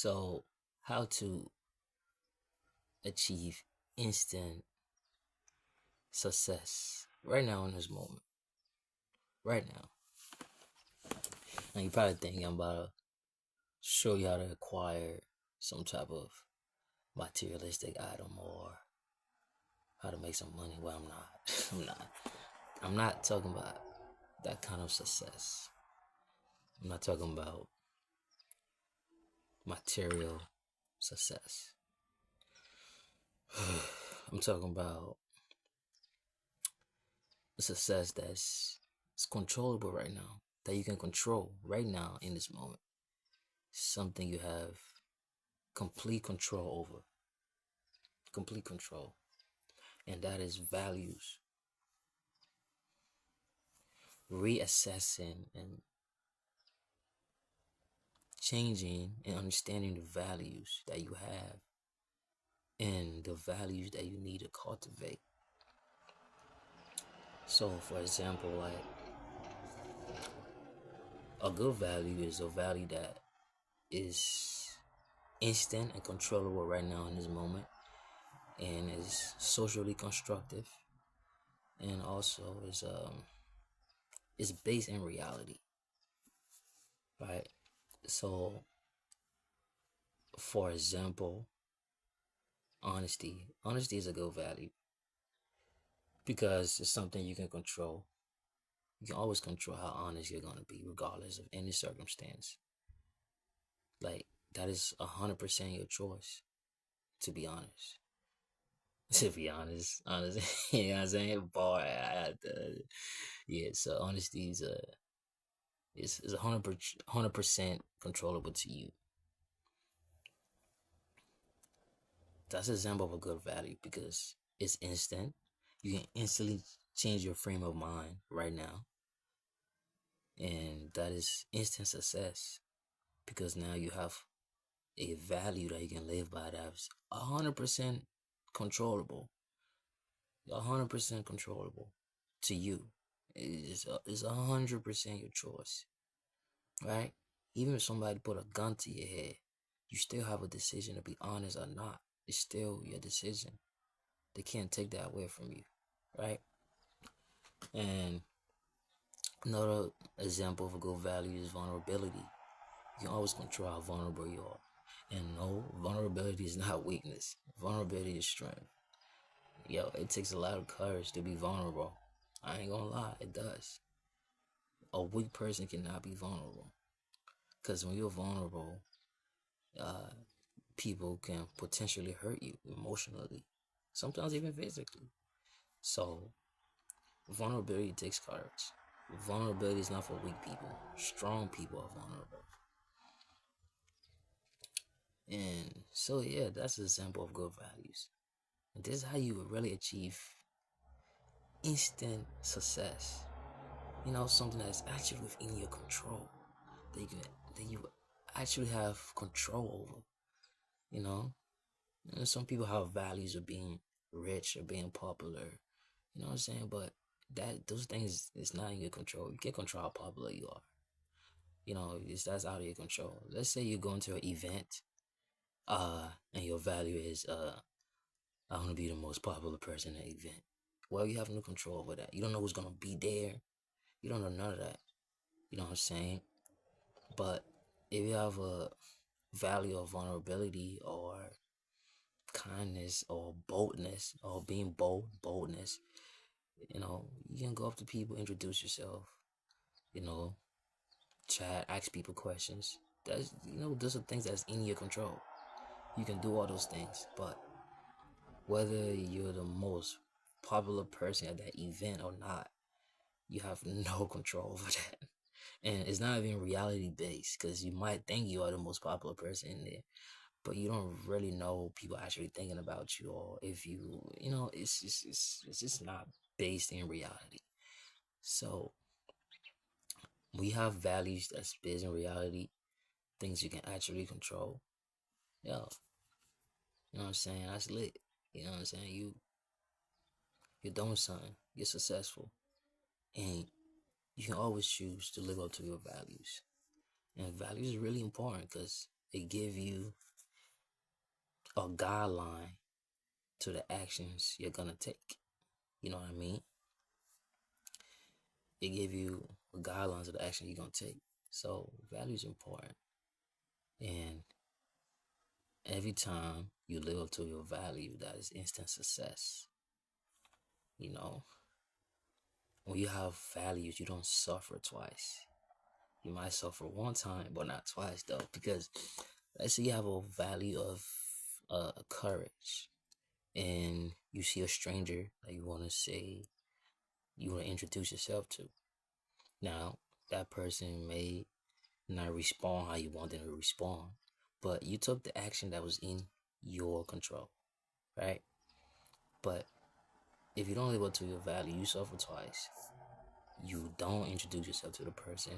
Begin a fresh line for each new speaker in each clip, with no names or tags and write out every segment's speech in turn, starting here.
So, how to achieve instant success right now in this moment, right now. Now, you're probably thinking I'm about to show you how to acquire some type of materialistic item or how to make some money. Well, I'm not. I'm not. I'm not talking about that kind of success. I'm not talking about material success. I'm talking about success it's controllable right now, that you can control right now in this moment. Something you have complete control over, complete control, and that is values. Reassessing and changing and understanding the values that you have and the values that you need to cultivate. So, for example, like a good value is a value that is instant and controllable right now in this moment and is socially constructive and also is based in reality, right? So, for example, honesty is a good value because it's something you can control. You can always control how honest you're going to be regardless of any circumstance. Like, that is 100% your choice, to be honest. To be honest, you know what I'm saying? Boy, yeah. So honesty is 100% controllable to you. That's an example of a good value because it's instant. You can instantly change your frame of mind right now, and that is instant success because now you have a value that you can live by that's 100% controllable. 100% controllable to you. It's 100% your choice, right? Even if somebody put a gun to your head, you still have a decision to be honest or not. It's still your decision. They can't take that away from you, right? And another example of a good value is vulnerability. You can always control how vulnerable you are. And no, vulnerability is not weakness. Vulnerability is strength. Yo, it takes a lot of courage to be vulnerable. I ain't gonna lie, it does. A weak person cannot be vulnerable. Because when you're vulnerable, uh, people can potentially hurt you emotionally, sometimes even physically. So, vulnerability takes courage. Vulnerability is not for weak people. Strong people are vulnerable. And so, yeah, that's an example of good values. And this is how you really achieve instant success. Something that's actually within your control that you actually have control over. You know, and some people have values of being rich or being popular. You know what I'm saying? But those things is not in your control. You can't control how popular you are. That's out of your control. Let's say you're going to an event, and your value is I want to be the most popular person at the event. Well, you have no control over that. You don't know who's gonna be there. You don't know none of that. You know what I'm saying? But if you have a value of vulnerability or kindness or boldness or being boldness, you can go up to people, introduce yourself, you know, chat, ask people questions. Those are things that's in your control. You can do all those things, but whether you're the most popular person at that event or not, you have no control over that. And it's not even reality based because you might think you are the most popular person in there, but you don't really know people actually thinking about you, or if it's just not based in reality. So we have values that's based in reality, things you can actually control. Yo, you know what I'm saying? That's lit. You know what I'm saying? You're doing something. You're successful, and you can always choose to live up to your values. And values is really important because it give you a guideline to the actions you're gonna take. You know what I mean? It give you a guidelines of the action you're gonna take. So value is important, and every time you live up to your value, that is instant success. You know, when you have values, you don't suffer twice. You might suffer one time, but not twice though, because let's say you have a value of courage, and you see a stranger that you want to say, you want to introduce yourself to. Now, that person may not respond how you want them to respond, but you took the action that was in your control, right? But if you don't live up to your value, you suffer twice. You don't introduce yourself to the person,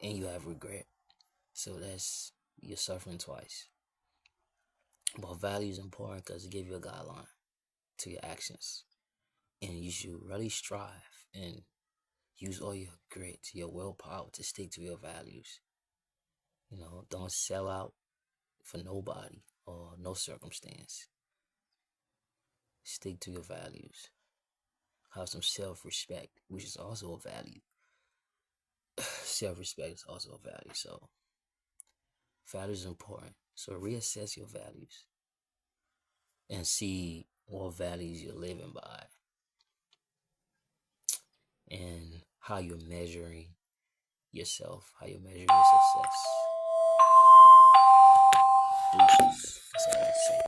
and you have regret. So you're suffering twice. But value is important because it gives you a guideline to your actions, and you should really strive and use all your grit, your willpower to stick to your values. Don't sell out for nobody or no circumstance. Stick to your values. Have some self-respect, which is also a value. Self-respect is also a value. So values are important. So reassess your values and see what values you're living by and how you're measuring yourself, how you're measuring your success. That's all I say.